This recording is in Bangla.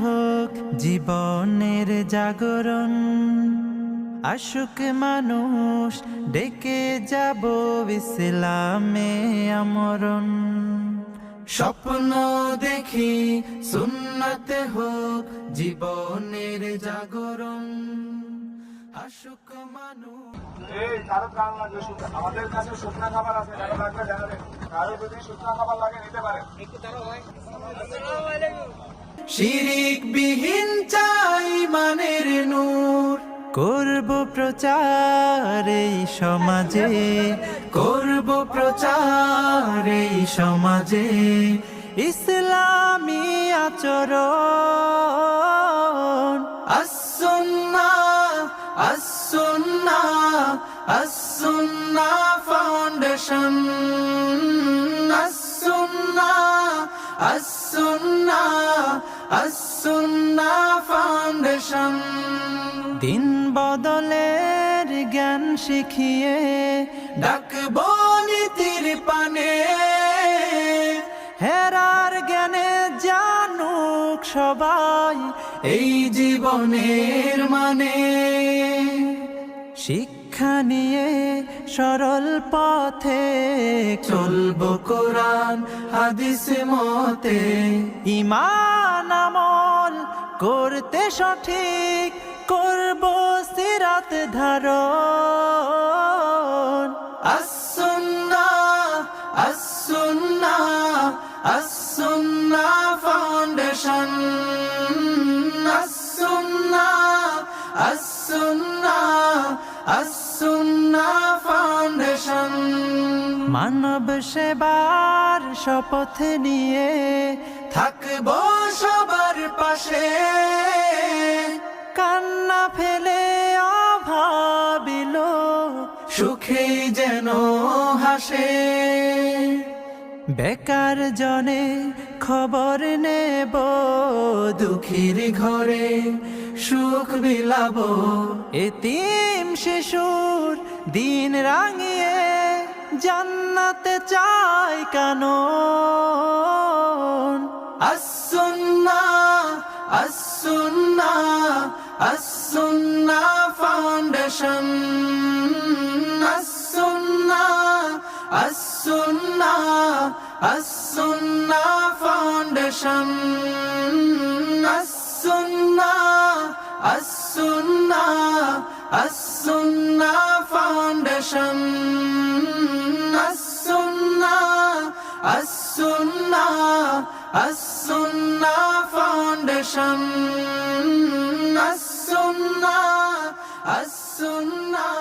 হোক জীবনের জাগরণ, আশুক মানুষ ডেকে যাব ইসলামে আমরণ। স্বপ্ন দেখি সুন্নতে হোক জীবনের জাগরণ, আশুক মানুষ। এই কারো প্রাণ লাগবে, আমাদের কাছে শুকনা খাবার আছে, যারা লাগবে জানাবেন। কারো যদি শুকনা খাবার লাগে নিতে পারেন। শিরিক বিহীন চাই মানের নূর, করব প্রচার এই সমাজে, করব প্রচার এই সমাজে। ইসলামী আচরণ, as-sunnah, as-sunnah, as-sunnah foundation, as-sunnah, as-sunnah, as-sunnah foundation. দিন বদলের জ্ঞান শিখিয়ে ডাকবো নীতির পানে, হেরার জ্ঞানে জানুক সবাই এই জীবনের মানে। শিক্ষা নিয়ে সরল পথে চলবো কোরআন হাদিস মতে, ঈমান আমল করতে সঠিক করব সিরাত ধারণ। as-sunnah, as-sunnah, as-sunnah foundation, as-sunnah, as-sunnah, as-sunnah foundation. মানব সেবার শপথ নিয়ে থাকবো সবার পাশে, কান্না ফেলে অভাবিল সুখে যেন হাসে। বেকার জনে খবর নেব, দুঃখীর ঘরে সুখ বিলাব, এতিম শিশুর দিন রাঙিয়ে জান্নাতে চাই কানন। as-sunnah, as-sunnah, as-sunnah foundation, as-sunnah, as-sunnah, as-sunnah foundation, as-sunnah, as-sunnah, as-sunnah foundation, as-sunnah, as-sunnah, as-sunnah foundation, as-sunnah, as-sunnah।